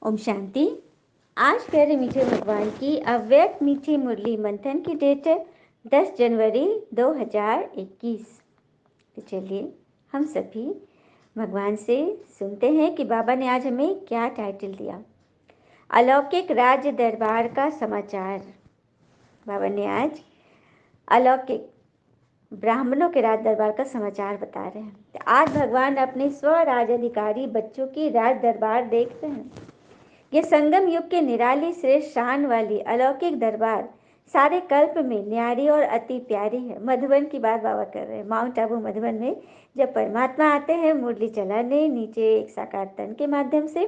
ओम शांति। आज प्यारे मीठे भगवान की अव्यक्त मीठी मुरली मंथन की डेट है 10 जनवरी 2021। तो चलिए हम सभी भगवान से सुनते हैं कि बाबा ने आज हमें क्या टाइटल दिया। अलौकिक राज्य दरबार का समाचार। बाबा ने आज अलौकिक ब्राह्मणों के राज दरबार का समाचार बता रहे हैं। तो आज भगवान अपने स्वराज अधिकारी बच्चों की राज दरबार देख रहे हैं। ये संगम युग के निराली श्रेष्ठ शान वाली अलौकिक दरबार सारे कल्प में न्यारी और अति प्यारी है। मधुबन की बात बाबा कर रहे हैं। माउंट आबू मधुबन में जब परमात्मा आते हैं मुरली चलाने नीचे एक साकार तन के माध्यम से,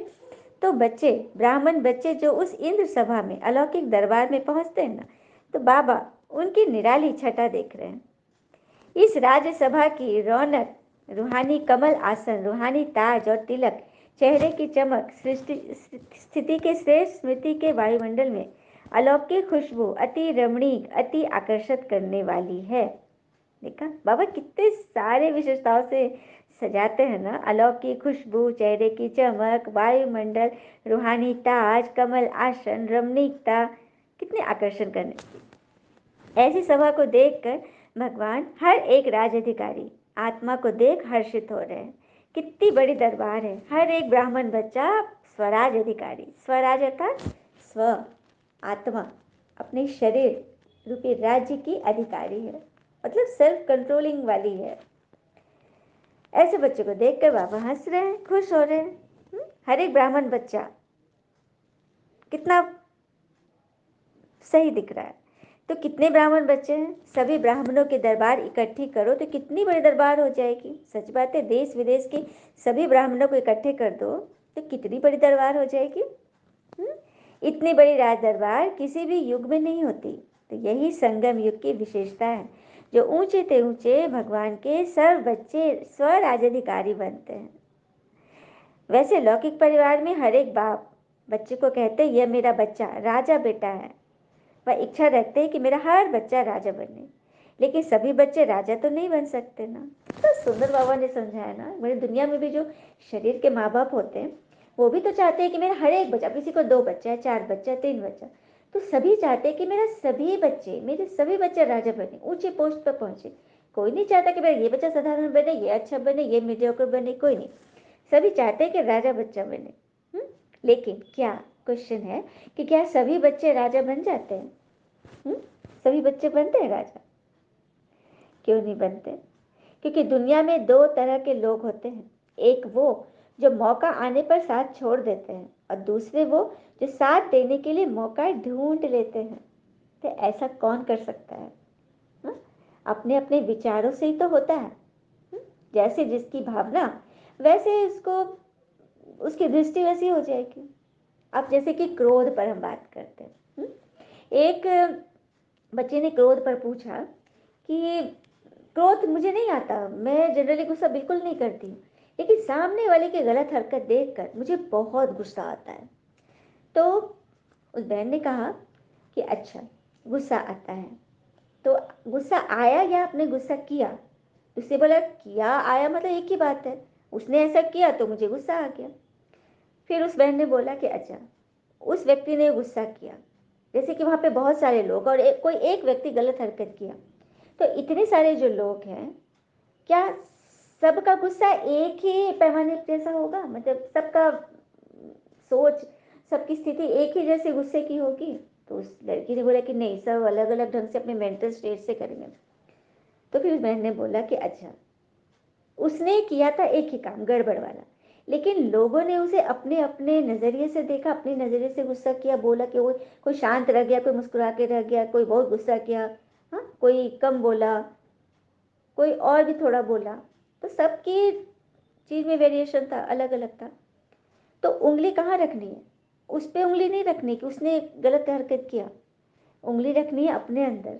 तो बच्चे ब्राह्मण बच्चे जो उस इंद्र सभा में अलौकिक दरबार में पहुंचते हैं ना, तो बाबा उनकी निराली छटा देख रहे हैं। इस राज्यसभा की रौनक, रूहानी कमल आसन, रूहानी ताज और तिलक, चेहरे की चमक, स्थिति के श्रेष्ठ स्मृति के वायुमंडल में अलौकिक खुशबू अति रमणीक, अति आकर्षित करने वाली है। देखा बाबा कितने सारे विशेषताओं से सजाते हैं ना। अलौकिक खुशबू, चेहरे की चमक, वायुमंडल, रूहानी ताज, कमल आसन, रमणीकता, कितने आकर्षण करने। ऐसी सभा को देखकर भगवान हर एक राजाधिकारी आत्मा को देख हर्षित हो रहे हैं। कितनी बड़ी दरबार है। हर एक ब्राह्मण बच्चा स्वराज अधिकारी, स्वराज अर्थात स्व आत्मा, अपने शरीर रूपी राज्य की अधिकारी है, मतलब सेल्फ कंट्रोलिंग वाली है। ऐसे बच्चों को देखकर बाबा हंस रहे हैं, खुश हो रहे हैं। हर एक ब्राह्मण बच्चा कितना सही दिख रहा है। तो कितने ब्राह्मण बच्चे हैं? सभी ब्राह्मणों के दरबार इकट्ठी करो तो कितनी बड़ी दरबार हो जाएगी। सच बात है, देश विदेश के सभी ब्राह्मणों को इकट्ठे कर दो तो कितनी बड़ी दरबार हो जाएगी। इतनी बड़ी राज दरबार किसी भी युग में नहीं होती। तो यही संगम युग की विशेषता है, जो ऊंचे से ऊंचे भगवान के सब बच्चे स्वराजाधिकारी बनते हैं। वैसे लौकिक परिवार में हर एक बाप बच्चे को कहते यह मेरा बच्चा राजा बेटा है। वह इच्छा रखते हैं कि मेरा हर बच्चा राजा बने, लेकिन सभी बच्चे राजा तो नहीं बन सकते ना। तो सुंदर बाबा ने समझाया ना, मेरी दुनिया में भी जो शरीर के माँ बाप होते हैं वो भी तो चाहते हैं कि मेरा हर एक बच्चा, किसी को 2 बच्चा है, 4 बच्चा, 3 बच्चा, तो सभी चाहते हैं कि मेरे सभी बच्चे राजा बने, ऊंचे पोस्ट पर पहुंचे। कोई नहीं चाहता कि मेरा ये बच्चा साधारण बने, ये अच्छा बने, ये मीडियोकर बने, कोई नहीं। सभी चाहते हैं कि राजा बच्चा बने। लेकिन क्या क्वेश्चन है कि क्या सभी बच्चे राजा बन जाते हैं? सभी बच्चे बनते हैं राजा? क्यों नहीं बनते? क्योंकि दुनिया में 2 तरह के लोग होते हैं। एक वो जो मौका आने पर साथ छोड़ देते हैं, और दूसरे वो जो साथ देने के लिए मौका ढूंढ लेते हैं। तो ऐसा कौन कर सकता है? हा? अपने अपने विचारों से ही तो होता है। जैसे जिसकी भावना वैसे उसको, उसकी दृष्टि वैसी हो जाएगी। अब जैसे कि क्रोध पर हम बात करते हैं। एक बच्चे ने क्रोध पर पूछा कि क्रोध मुझे नहीं आता, मैं जनरली गुस्सा बिल्कुल नहीं करती, लेकिन सामने वाले की गलत हरकत देखकर मुझे बहुत गुस्सा आता है। तो उस बहन ने कहा कि अच्छा, गुस्सा आता है तो गुस्सा आया या आपने गुस्सा किया? उससे बोला किया आया मतलब एक ही बात है। उसने ऐसा किया तो मुझे गुस्सा आ गया। फिर उस बहन ने बोला कि अच्छा, उस व्यक्ति ने गुस्सा किया, जैसे कि वहाँ पे बहुत सारे लोग और कोई एक व्यक्ति गलत हरकत किया, तो इतने सारे जो लोग हैं, क्या सबका गुस्सा एक ही पैमाने जैसा होगा? मतलब सबका सोच, सबकी स्थिति एक ही जैसे गुस्से की होगी? तो उस लड़की ने बोला कि नहीं, सब अलग अलग ढंग से अपने मेंटल स्टेट से करेंगे। तो फिर उस बहन ने बोला कि अच्छा, उसने किया था एक ही काम गड़बड़ वाला, लेकिन लोगों ने उसे अपने अपने नज़रिए से देखा, अपने नज़रिए से गुस्सा किया, बोला कि वो कोई शांत रह गया, कोई मुस्कुरा के रह गया, कोई बहुत गुस्सा किया, हाँ, कोई कम बोला, कोई और भी थोड़ा बोला। तो सबकी चीज़ में वेरिएशन था, अलग अलग था। तो उंगली कहाँ रखनी है? उस पर उंगली नहीं रखनी कि उसने गलत हरकत किया, उंगली रखनी है अपने अंदर।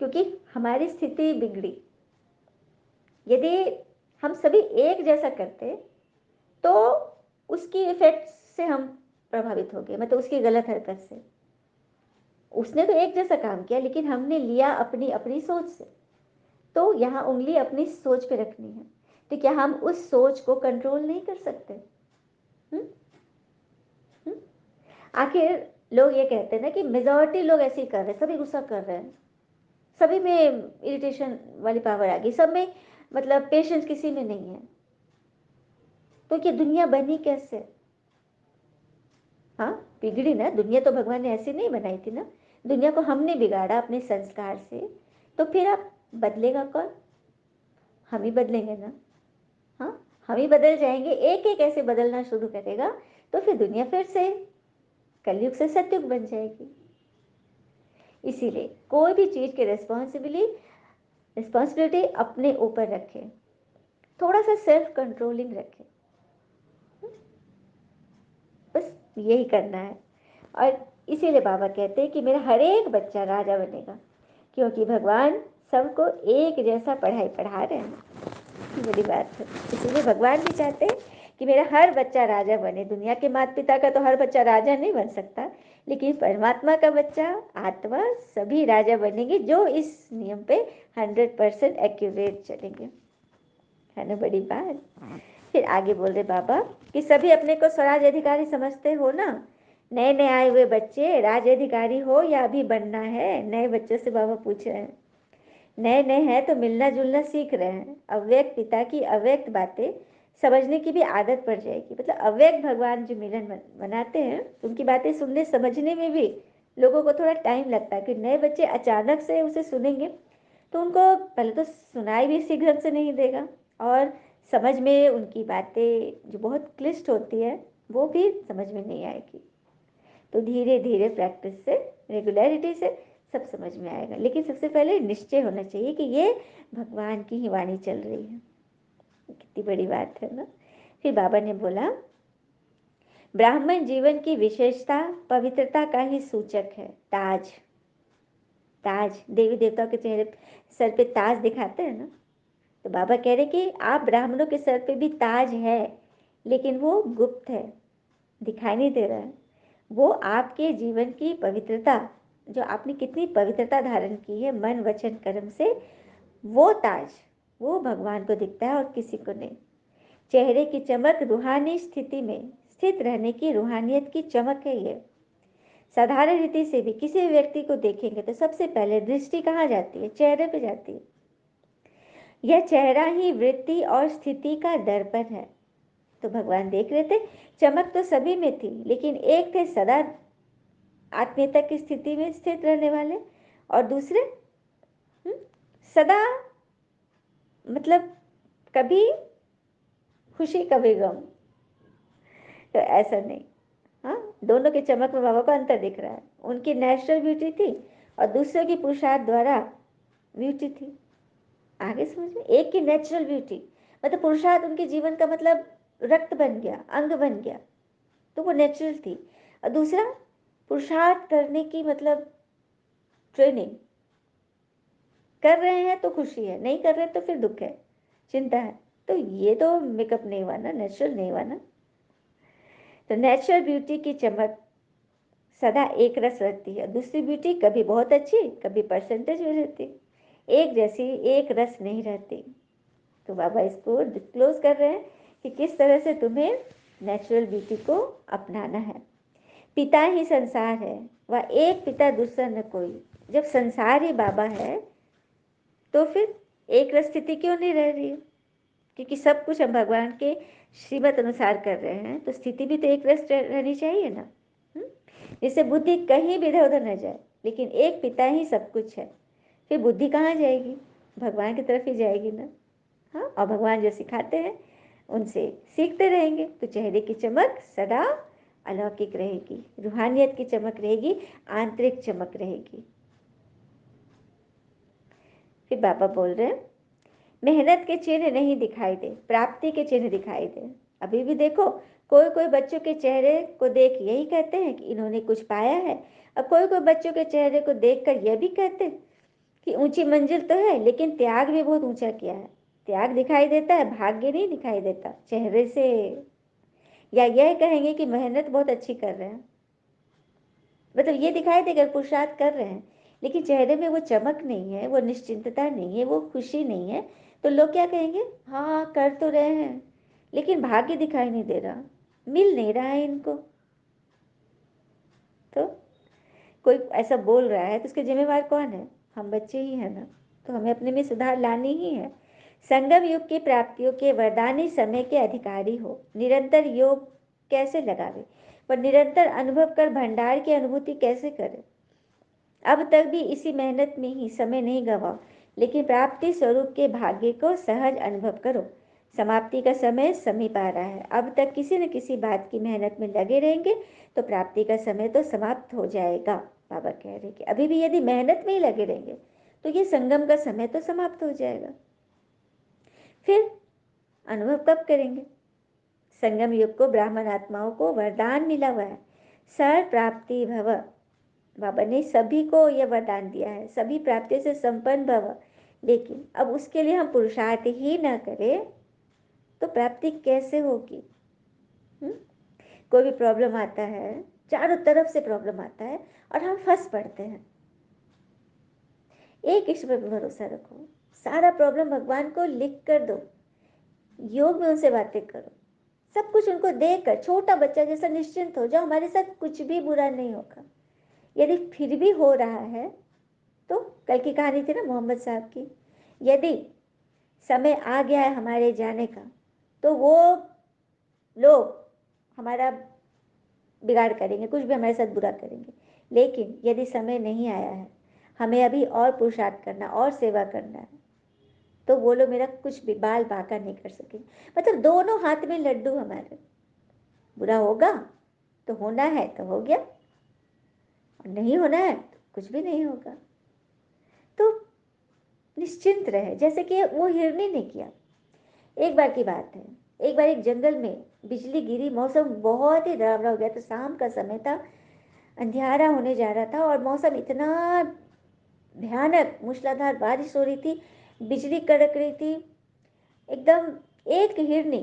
क्योंकि हमारी स्थिति बिगड़ी। यदि हम सभी एक जैसा करते तो उसकी इफेक्ट से हम प्रभावित हो गए, मतलब उसकी गलत हरकत से। उसने तो एक जैसा काम किया, लेकिन हमने लिया अपनी अपनी सोच से। तो यहाँ उंगली अपनी सोच पे रखनी है। तो क्या हम उस सोच को कंट्रोल नहीं कर सकते? हुँ? हुँ? आखिर लोग ये कहते हैं ना कि मेजॉरिटी लोग ऐसे ही कर रहे हैं, सभी गुस्सा कर रहे हैं, सभी में इरिटेशन वाली पावर आ गई, सब में मतलब पेशेंस किसी में नहीं है। तो क्या दुनिया बनी कैसे? हाँ, बिगड़ी ना दुनिया, तो भगवान ने ऐसे नहीं बनाई थी ना। दुनिया को हमने बिगाड़ा अपने संस्कार से। तो फिर अब बदलेगा कौन? हम ही बदलेंगे ना। हाँ, हम ही बदल जाएंगे, एक एक ऐसे बदलना शुरू करेगा तो फिर दुनिया फिर से कलयुग से सतयुग बन जाएगी। इसीलिए कोई भी चीज़ की रिस्पॉन्सिबिलिटी अपने ऊपर रखें, थोड़ा सा सेल्फ कंट्रोलिंग रखें, बस यही करना है। और इसीलिए बाबा कहते हैं कि मेरा हर एक बच्चा राजा बनेगा, क्योंकि भगवान सबको एक जैसा पढ़ाई पढ़ा रहे हैं। बड़ी बात है। इसीलिए भगवान भी चाहते हैं कि मेरा हर बच्चा राजा बने। दुनिया के माता पिता का तो हर बच्चा राजा नहीं बन सकता, लेकिन परमात्मा का बच्चा, आत्मा, सभी राजा बनेंगे जो इस नियम पे 100% एक्यूरेट चलेंगे। है ना बड़ी बात। फिर आगे बोल रहे बाबा कि सभी अपने को स्वराज अधिकारी समझते हो ना। नए नए आए हुए बच्चे राज अधिकारी हो या अभी बनना है? नए बच्चों से बाबा पूछ रहे हैं। नए नए हैं तो मिलना जुलना सीख रहे हैं। अव्यक्त पिता की अव्यक्त बातें समझने की भी आदत पड़ जाएगी। मतलब अव्यक्त भगवान जो मिलन मनाते हैं, उनकी बातें सुनने समझने में भी लोगों को थोड़ा टाइम लगता है। कि नए बच्चे अचानक से उसे सुनेंगे तो उनको पहले तो सुनाई भी शीघ्र से नहीं देगा, और समझ में उनकी बातें जो बहुत क्लिष्ट होती है वो भी समझ में नहीं आएगी। तो धीरे धीरे प्रैक्टिस से, रेगुलरिटी से सब समझ में आएगा। लेकिन सबसे पहले निश्चय होना चाहिए कि ये भगवान की ही वाणी चल रही है। कितनी बड़ी बात है ना। फिर बाबा ने बोला ब्राह्मण जीवन की विशेषता पवित्रता का ही सूचक है। ताज, ताज देवी देवताओं के चेहरे सर पे ताज दिखाते हैं ना। तो बाबा कह रहे कि आप ब्राह्मणों के सर पे भी ताज है, लेकिन वो गुप्त है, दिखाई नहीं दे रहा है। वो आपके जीवन की पवित्रता, जो आपने कितनी पवित्रता धारण की है मन वचन कर्म से, वो ताज, वो भगवान को दिखता है और किसी को नहीं। चेहरे की चमक रूहानी स्थिति में स्थित रहने की रूहानियत की चमक है ये। साधारण रीति से भी किसी व्यक्ति को देखेंगे तो सबसे पहले दृष्टि कहाँ जाती है? चेहरे पे जाती है। यह चेहरा ही वृत्ति और स्थिति का दर्पण है। तो भगवान देख रहे थे, चमक तो सभी में थी, लेकिन एक थे सदा आत्मीयता की स्थिति में स्थित रहने वाले, और दूसरे सदा मतलब कभी खुशी कभी गम। तो ऐसा नहीं। हाँ, दोनों के चमक में बाबा को अंतर दिख रहा है। उनकी नेचुरल ब्यूटी थी और दूसरे की पुरुषार्थ द्वारा ब्यूटी थी। आगे समझ में, एक की नेचुरल ब्यूटी मतलब पुरुषार्थ उनके जीवन का मतलब रक्त बन गया, अंग बन गया, तो वो नेचुरल थी। और दूसरा पुरुषार्थ करने की मतलब ट्रेनिंग। कर रहे हैं तो खुशी है, नहीं कर रहे तो फिर दुख है, चिंता है। तो ये तो मेकअप नहीं हुआ ना, नेचुरल नहीं हुआ ना। तो नेचुरल ब्यूटी की चमक सदा एक रस रहती है, दूसरी ब्यूटी कभी बहुत अच्छी कभी परसेंटेज में रहती, एक जैसी एक रस नहीं रहती। तो बाबा इसको डिस्क्लोज कर रहे हैं कि किस तरह से तुम्हें नेचुरल ब्यूटी को अपनाना है। पिता ही संसार है, वह एक पिता दूसरा न कोई। जब संसार ही बाबा है तो फिर एक रस स्थिति क्यों नहीं रह रही है? क्योंकि सब कुछ हम भगवान के श्रीमत अनुसार कर रहे हैं, तो स्थिति भी तो एक रस रहनी चाहिए ना। जिससे बुद्धि कहीं भी इधर उधर न जाए। लेकिन एक पिता ही सब कुछ है, फिर बुद्धि कहाँ जाएगी? भगवान की तरफ ही जाएगी ना। हाँ, और भगवान जो सिखाते हैं उनसे सीखते रहेंगे तो चेहरे की चमक सदा अलौकिक रहेगी, रूहानियत की चमक रहेगी, आंतरिक चमक रहेगी। फिर बाबा बोल रहे हैं मेहनत के चिन्ह नहीं दिखाई दे, प्राप्ति के चिन्ह दिखाई दे। अभी भी देखो, कोई कोई बच्चों के चेहरे को देख यही कहते हैं कि इन्होंने कुछ पाया है, और कोई कोई बच्चों के चेहरे को देखकर यह भी कहते हैं कि ऊंची मंजिल तो है लेकिन त्याग भी बहुत ऊंचा किया है। त्याग दिखाई देता है, भाग्य नहीं दिखाई देता चेहरे से। या यह कहेंगे कि मेहनत बहुत अच्छी कर रहे हैं, मतलब ये दिखाई देगा पुरुषार्थ कर रहे हैं, लेकिन चेहरे में वो चमक नहीं है, वो निश्चिंतता नहीं है, वो खुशी नहीं है, तो लोग क्या कहेंगे, हाँ कर तो रहे हैं लेकिन भाग्य दिखाई नहीं दे रहा, मिल नहीं रहा है इनको। तो कोई ऐसा बोल रहा है तो उसके जिम्मेवार कौन है, हम बच्चे ही हैं ना। तो हमें अपने में सुधार लानी ही है। संगम युग की प्राप्तियों के वरदानी समय के अधिकारी हो, निरंतर योग कैसे लगावे, पर निरंतर अनुभव कर भंडार की अनुभूति कैसे करे। अब तक भी इसी मेहनत में ही समय नहीं गवाओ, लेकिन प्राप्ति स्वरूप के भाग्य को सहज अनुभव करो। समाप्ति का समय समीप आ रहा है। अब तक किसी न किसी बात की मेहनत में लगे रहेंगे तो प्राप्ति का समय तो समाप्त हो जाएगा। बाबा कह रहे कि अभी भी यदि मेहनत में ही लगे रहेंगे तो ये संगम का समय तो समाप्त हो जाएगा। फिर अनुभव कब करेंगे। संगम युग को ब्राह्मण आत्माओं को वरदान मिला हुआ है, सर प्राप्ति भव। बाबा ने सभी को यह वरदान दिया है, सभी प्राप्ति से संपन्न भव। लेकिन अब उसके लिए हम पुरुषार्थ ही न करें तो प्राप्ति कैसे होगी। कोई भी प्रॉब्लम आता है, चारों तरफ से प्रॉब्लम आता है और हम फंस पड़ते हैं। एक ईश्वर पर भरोसा रखो, सारा प्रॉब्लम भगवान को लिख कर दो, योग में उनसे बातें करो, सब कुछ उनको देकर छोटा बच्चा जैसा निश्चिंत हो जाओ, हमारे साथ कुछ भी बुरा नहीं होगा। यदि फिर भी हो रहा है तो कल की कहानी थी ना मोहम्मद साहब की, यदि समय आ गया है हमारे जाने का तो वो लोग हमारा बिगाड़ करेंगे, कुछ भी हमारे साथ बुरा करेंगे। लेकिन यदि समय नहीं आया है, हमें अभी और पुरुषार्थ करना और सेवा करना है, तो वो लोग मेरा कुछ भी बाल बांका नहीं कर सकेंगे। मतलब दोनों हाथ में लड्डू हमारे। बुरा होगा तो होना है तो हो गया, और नहीं होना है तो कुछ भी नहीं होगा। तो निश्चिंत रहे, जैसे कि वो हिरनी ने किया। एक बार की बात है, एक बार एक जंगल में बिजली गिरी, मौसम बहुत ही डरावना हो गया। तो शाम का समय था, अंधियारा होने जा रहा था और मौसम इतना भयानक, मूसलाधार बारिश हो रही थी, बिजली कड़क रही थी एकदम। एक हिरनी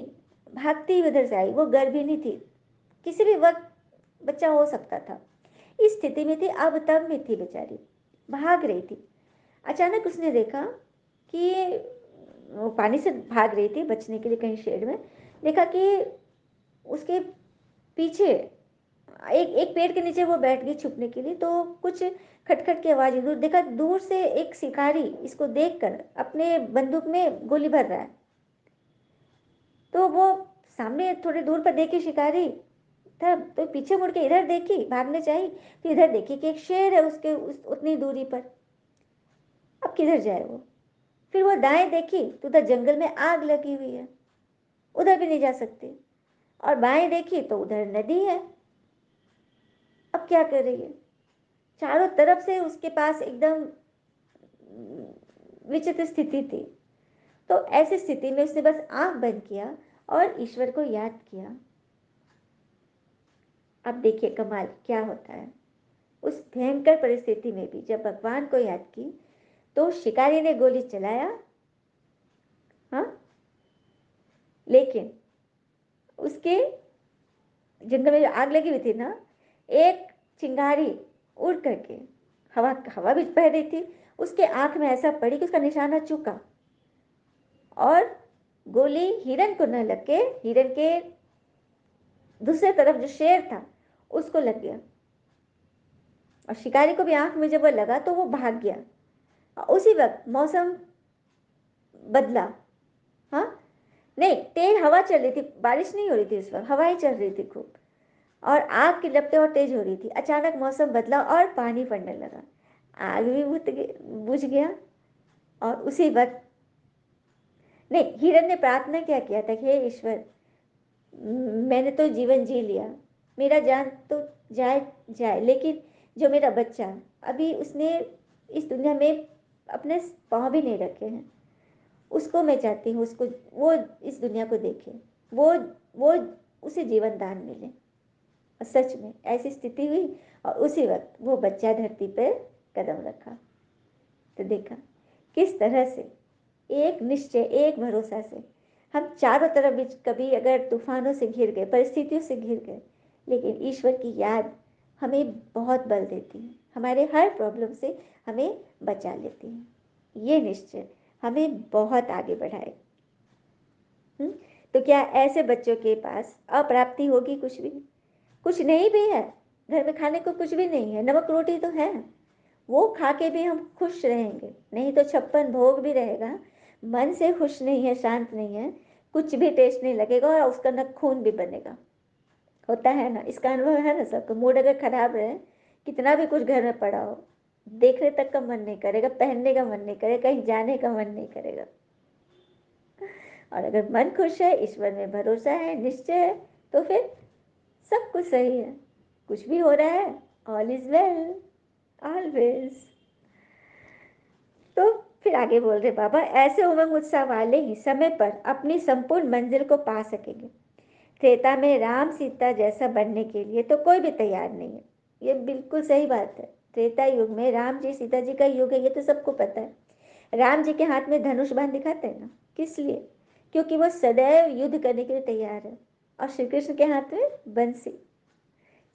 भागती उधर से आई, वो गर्भिणी थी, किसी भी वक्त बच्चा हो सकता था, इस स्थिति में थी, अब तब में थी बेचारी, भाग रही थी। अचानक उसने देखा कि वो पानी से भाग रही थी बचने के लिए कहीं शेड में, देखा कि उसके पीछे एक एक पेड़ के नीचे वो बैठ गई छुपने के लिए। तो कुछ खटखट की आवाज़, दूर देखा, दूर से एक शिकारी इसको देखकर अपने बंदूक में गोली भर रहा है। तो वो सामने थोड़ी दूर पर देखी शिकारी, तब तो पीछे मुड़ के इधर देखी, भागने चाहिए, फिर इधर देखी कि एक शेर है उसके उतनी दूरी पर। अब किधर जाए वो। फिर वो दाएं देखी तो उधर जंगल में आग लगी हुई है, उधर भी नहीं जा सकती। और बाएं देखी तो उधर नदी है। अब क्या कर रही है, चारों तरफ से उसके पास एकदम विचित्र स्थिति थी। तो ऐसी स्थिति में उसने बस आंख बंद किया और ईश्वर को याद किया। अब देखिए कमाल क्या होता है। उस भयंकर परिस्थिति में भी जब भगवान को याद की तो शिकारी ने गोली चलाया, हाँ, लेकिन उसके जंगल में जो आग लगी हुई थी ना, एक चिंगारी उड़ करके हवा हवा भी बह रही थी, उसके आंख में ऐसा पड़ी कि उसका निशाना चूका और गोली हिरन को न लग के हिरन के दूसरे तरफ जो शेर था उसको लग गया। और शिकारी को भी आंख में जब वो लगा तो वो भाग गया। और उसी वक्त मौसम बदला, हाँ, नहीं, तेज हवा चल रही थी, बारिश नहीं हो रही थी उस वक्त, हवाएं चल रही थी खूब, और आग की लपटें और तेज हो रही थी। अचानक मौसम बदला और पानी पड़ने लगा, आग भी बुझ गया। और उसी वक्त नहीं, हिरन ने प्रार्थना क्या किया था कि हे ईश्वर, मैंने तो जीवन जी लिया, मेरा जान तो जाए जाए, लेकिन जो मेरा बच्चा अभी उसने इस दुनिया में अपने पाँव भी नहीं रखे हैं, उसको मैं चाहती हूँ, उसको वो इस दुनिया को देखे, वो उसे जीवन दान मिले। और सच में ऐसी स्थिति हुई और उसी वक्त वो बच्चा धरती पर कदम रखा। तो देखा किस तरह से एक निश्चय, एक भरोसा से हम चारों तरफ भी कभी अगर तूफानों से घिर गए, परिस्थितियों से घिर गए, लेकिन ईश्वर की याद हमें बहुत बल देती है, हमारे हर प्रॉब्लम से हमें बचा लेती है। ये निश्चय हमें बहुत आगे बढ़ाएगा। तो क्या ऐसे बच्चों के पास अप्राप्ति होगी? कुछ भी, कुछ नहीं भी है, घर में खाने को कुछ भी नहीं है, नमक रोटी तो है, वो खा के भी हम खुश रहेंगे, नहीं तो 56 भोग भी रहेगा, मन से खुश नहीं है, शांत नहीं है, कुछ भी टेस्ट नहीं लगेगा और उसका न खून भी बनेगा। होता है ना, इसका अनुभव है ना सबको। मूड अगर खराब रहे, कितना भी कुछ घर में पड़ा हो, देखने तक का मन नहीं करेगा, पहनने का मन नहीं करेगा, कहीं जाने का मन नहीं करेगा। और अगर मन खुश है, ईश्वर में भरोसा है, निश्चय है, तो फिर सब कुछ सही है, कुछ भी हो रहा है, ऑल इज वेल, ऑलवेज। तो फिर आगे बोल रहे बाबा, ऐसे उमंग उत्साह वाले ही समय पर अपनी संपूर्ण मंजिल को पा सकेंगे। त्रेता में राम सीता जैसा बनने के लिए तो कोई भी तैयार नहीं है। ये बिल्कुल सही बात है। त्रेता युग में राम जी सीता जी का युग है, ये तो सबको पता है। राम जी के हाथ में धनुष बाण दिखाते हैं ना, किस लिए? क्योंकि वो सदैव युद्ध करने के लिए तैयार है। और श्री कृष्ण के हाथ में बंसी,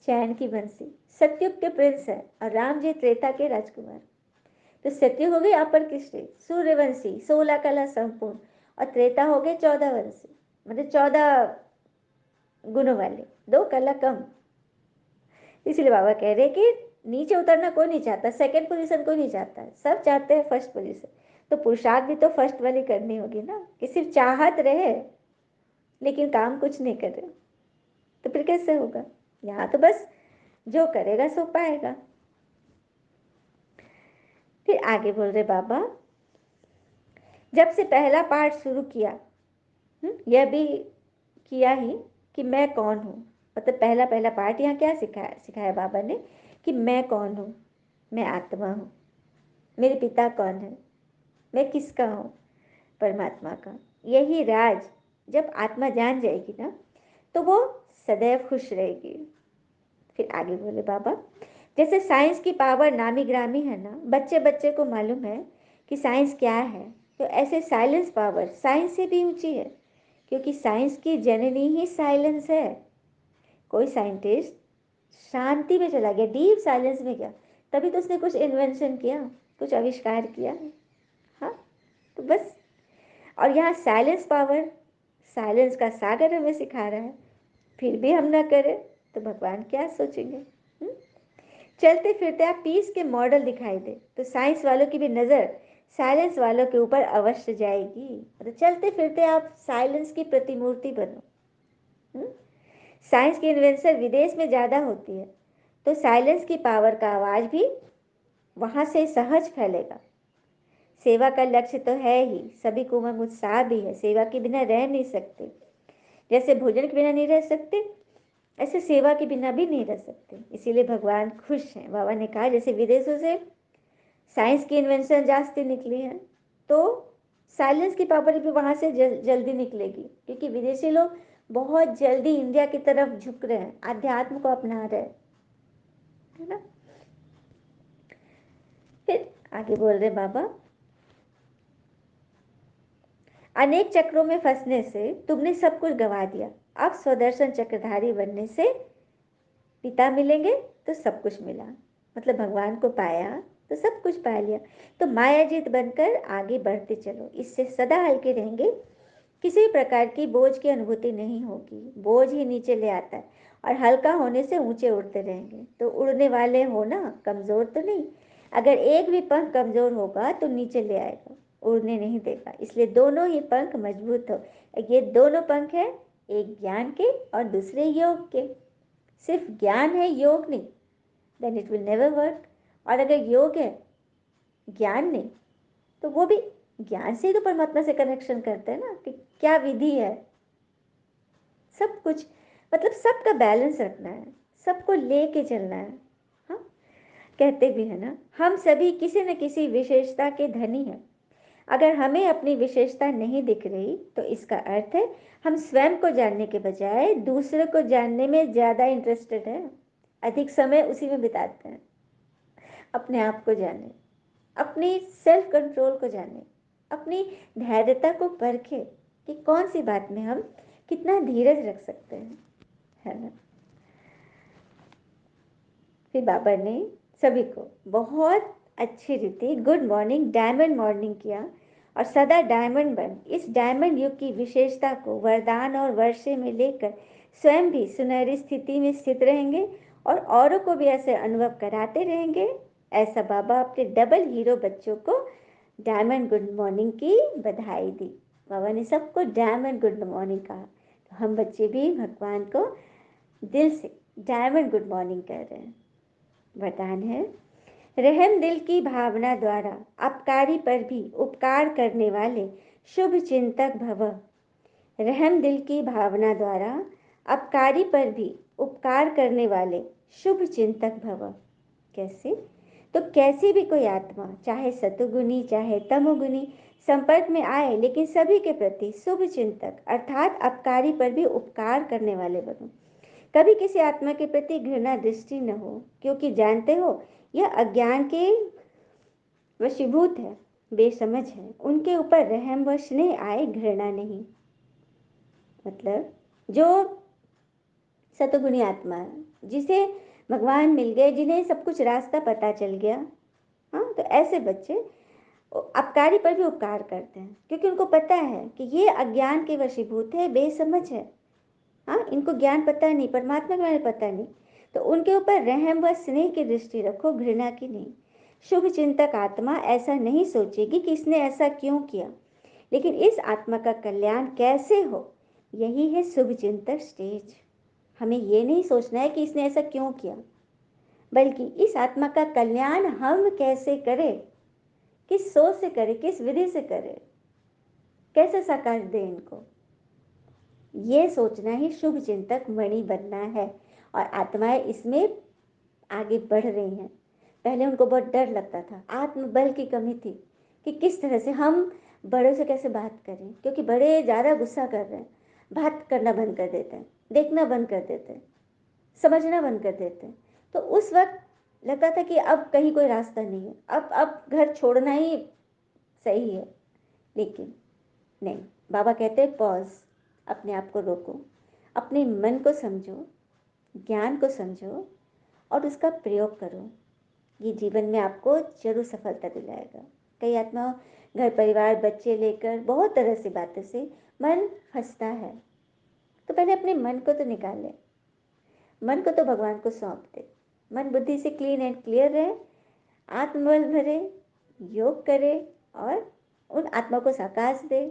चैन की बंसी, सत्युग के प्रिंस है, और राम जी त्रेता के राजकुमार। तो सत्युग हो गई अपर कृष्ण सूर्यवंशी, 16 कला संपूर्ण, और त्रेता हो गए 14 वंशी, मतलब 14 गुणों वाले, 2 कला कम। इसलिए बाबा कह रहे कि नीचे उतरना कोई नहीं चाहता, सेकंड पोजीशन कोई नहीं चाहता, सब चाहते हैं फर्स्ट पोजीशन। तो पुरुषार्थ भी तो फर्स्ट वाली करनी होगी ना, कि सिर्फ चाहत रहे लेकिन काम कुछ नहीं करे, तो फिर कैसे होगा? यहाँ तो बस जो करेगा सो पाएगा। फिर आगे बोल रहे बाबा, जब से पहला पाठ शुरू किया, यह भी किया ही कि मैं कौन हूँ। मतलब पहला पहला पाठ यहाँ क्या सिखाया सिखाया बाबा ने, कि मैं कौन हूँ, मैं आत्मा हूँ, मेरे पिता कौन है, मैं किसका हूँ, परमात्मा का। यही राज जब आत्मा जान जाएगी ना, तो वो सदैव खुश रहेगी। फिर आगे बोले बाबा, जैसे साइंस की पावर नामी ग्रामी है ना, बच्चे बच्चे को मालूम है कि साइंस क्या है, तो ऐसे साइलेंस पावर साइंस से भी ऊंची है, क्योंकि साइंस की जननी ही साइलेंस है। कोई साइंटिस्ट शांति में चला गया, डीप साइलेंस में गया, तभी तो उसने कुछ इन्वेंशन किया, कुछ आविष्कार किया। हाँ, तो बस। और यहाँ साइलेंस पावर, साइलेंस का सागर हमें सिखा रहा है, फिर भी हम ना करें तो भगवान क्या सोचेंगे? चलते फिरते आप पीस के मॉडल दिखाई दे, तो साइंस वालों की भी नज़र साइलेंस वालों के ऊपर अवश्य जाएगी। तो चलते फिरते आप साइलेंस की प्रतिमूर्ति बनो। साइंस की इन्वेंशन विदेश में ज़्यादा होती है, तो साइलेंस की पावर का आवाज़ भी वहाँ से सहज फैलेगा। सेवा का लक्ष्य तो है ही, सभी को उमंग उत्साह भी है, सेवा के बिना रह नहीं सकते। जैसे भोजन के बिना नहीं रह सकते, ऐसे सेवा के बिना भी नहीं रह सकते। इसीलिए भगवान खुश हैं। बाबा ने कहा जैसे विदेशों से साइंस की इन्वेंशन जास्ती निकली है, तो साइलेंस की पावर भी वहाँ से जल्दी निकलेगी, क्योंकि विदेशी लोग बहुत जल्दी इंडिया की तरफ झुक रहे हैं, आध्यात्म को अपना रहे हैं, है ना। फिर आगे बोल रहे बाबा, अनेक चक्रों में फंसने से तुमने सब कुछ गंवा दिया, अब स्वदर्शन चक्रधारी बनने से पिता मिलेंगे तो सब कुछ मिला। मतलब भगवान को पाया तो सब कुछ पा लिया। तो मायाजीत बनकर आगे बढ़ते चलो, इससे सदा हल्के रहेंगे, किसी प्रकार की बोझ की अनुभूति नहीं होगी। बोझ ही नीचे ले आता है, और हल्का होने से ऊंचे उड़ते रहेंगे। तो उड़ने वाले हो ना, कमज़ोर तो नहीं। अगर एक भी पंख कमज़ोर होगा तो नीचे ले आएगा, उड़ने नहीं देगा। इसलिए दोनों ही पंख मजबूत हो। ये दोनों पंख है, एक ज्ञान के और दूसरे योग के। सिर्फ ज्ञान है, योग नहीं, then it will never work. और अगर योग है, ज्ञान नहीं, तो वो भी ज्ञान से ही तो परमात्मा से कनेक्शन करते हैं ना, कि क्या विधि है। सब कुछ, मतलब सबका बैलेंस रखना है, सबको लेके चलना है। हाँ, कहते भी है ना, हम सभी किसी न किसी विशेषता के धनी हैं। अगर हमें अपनी विशेषता नहीं दिख रही, तो इसका अर्थ है हम स्वयं को जानने के बजाय दूसरे को जानने में ज़्यादा इंटरेस्टेड हैं, अधिक समय उसी में बिताते हैं। अपने आप को जाने, अपनी सेल्फ कंट्रोल को जाने, अपनी धैर्यता को परखे कि कौन सी बात में हम कितना धीरज रख सकते हैं, है ना। फिर बाबा ने सभी को बहुत अच्छी रीति गुड मॉर्निंग, डायमंड मॉर्निंग किया, और सदा डायमंड बन। इस डायमंड युग की विशेषता को वरदान और वर्षे में लेकर स्वयं भी सुनहरी स्थिति में स्थित रहेंगे और औरों को भी ऐसे अनुभव कराते रहेंगे। ऐसा बाबा अपने डबल हीरो बच्चों को डायमंड गुड मॉर्निंग की बधाई दी। बाबा ने सबको डायमंड गुड मॉर्निंग कहा, तो हम बच्चे भी भगवान को दिल से डायमंड गुड मॉर्निंग कर रहे हैं। वरदान है, रहम दिल की भावना द्वारा अपकारी पर भी उपकार करने वाले शुभ चिंतक भव। रहम दिल की भावना द्वारा अपकारी पर भी उपकार करने वाले शुभ चिंतक भव। कैसे? तो कैसी भी कोई आत्मा, चाहे सतुगुनी चाहे तमोगुनी, संपर्क में आए लेकिन सभी के प्रति शुभ चिंतक अर्थात अपकारी पर भी उपकार करने वाले बनो। कभी किसी आत्मा के प्रति घृणा दृष्टि न हो, क्योंकि जानते हो यह अज्ञान के वशीभूत है, बेसमझ है। उनके ऊपर रहम व स्नेह आए, घृणा नहीं। मतलब जो सतुगुणी आत्मा है, जिसे भगवान मिल गए, जिन्हें सब कुछ रास्ता पता चल गया, हाँ, तो ऐसे बच्चे अपकारी पर भी उपकार करते हैं, क्योंकि उनको पता है कि ये अज्ञान के वशीभूत है, बेसमझ है। हाँ, इनको ज्ञान पता नहीं, परमात्मा के बारे में पता नहीं, तो उनके ऊपर रहम व स्नेह की दृष्टि रखो, घृणा की नहीं। शुभ चिंतक आत्मा ऐसा नहीं सोचेगी कि इसने ऐसा क्यों किया, लेकिन इस आत्मा का कल्याण कैसे हो, यही है शुभ चिंतक स्टेज। हमें ये नहीं सोचना है कि इसने ऐसा क्यों किया, बल्कि इस आत्मा का कल्याण हम कैसे करें, किस सोच से करें, किस विधि से करें, कैसे साकार दें इनको, ये सोचना ही शुभ चिंतक मणि बनना है। और आत्माएं इसमें आगे बढ़ रही हैं। पहले उनको बहुत डर लगता था, आत्मबल की कमी थी कि किस तरह से हम बड़ों से कैसे बात करें, क्योंकि बड़े ज़्यादा गुस्सा कर रहे हैं, बात करना बंद कर देते हैं, देखना बंद कर देते हैं, समझना बंद कर देते हैं। तो उस वक्त लगता था कि अब कहीं कोई रास्ता नहीं है, अब घर छोड़ना ही सही है। लेकिन नहीं, बाबा कहते हैं पॉज, अपने आप को रोको, अपने मन को समझो, ज्ञान को समझो और उसका प्रयोग करो। ये जीवन में आपको जरूर सफलता दिलाएगा। कई आत्मा घर परिवार बच्चे लेकर बहुत तरह से बातों से मन फंसता है, तो पहले अपने मन को तो निकाले, मन को तो भगवान को सौंप दे। मन बुद्धि से क्लीन एंड क्लियर रहे, आत्मबल भरे, योग करे और उन आत्मा को साकाश दे।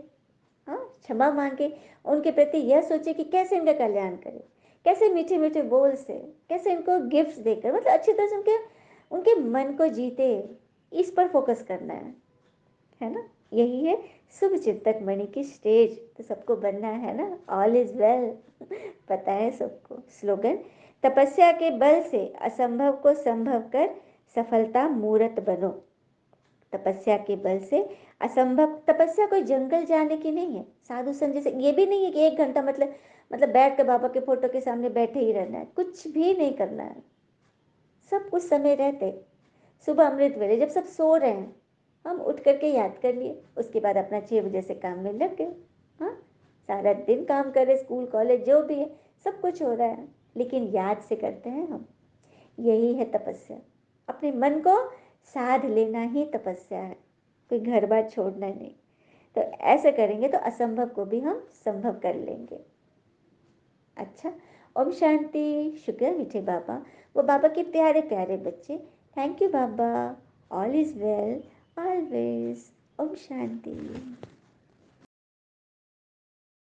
हाँ, क्षमा मांगे, उनके प्रति यह सोचे कि कैसे इनका कल्याण करे, कैसे मीठे मीठे बोल से, कैसे इनको गिफ्ट्स देकर, मतलब अच्छी तरह से उनके उनके मन को जीते, इस पर फोकस करना है ना। यही है शुभ चिंतक मणि की स्टेज। तो सबको बनना है ना, ऑल इज वेल, पता है सबको। स्लोगन, तपस्या के बल से असंभव को संभव कर सफलता मूर्त बनो। तपस्या के बल से असंभव, तपस्या कोई जंगल जाने की नहीं है, साधु संत जैसे, ये भी नहीं है कि 1 घंटा मतलब बैठ कर बाबा के फोटो के सामने बैठे ही रहना है, कुछ भी नहीं करना है। सब कुछ समय रहते, सुबह अमृत वेले जब सब सो रहे हैं, हम उठ करके याद कर लिए, उसके बाद अपना 6 बजे से काम में लग गए। हाँ, सारा दिन काम करे, स्कूल कॉलेज जो भी है सब कुछ हो रहा है, लेकिन याद से करते हैं हम। यही है तपस्या, अपने मन को साध लेना ही तपस्या है, कोई घर बार छोड़ना नहीं। तो ऐसे करेंगे तो असंभव को भी हम संभव कर लेंगे। अच्छा, ओम शांति। शुक्र है मीठे बाबा, वो बाबा के प्यारे प्यारे बच्चे। थैंक यू बाबा, ऑल इज़ वेल ऑलवेज। ओम शांति।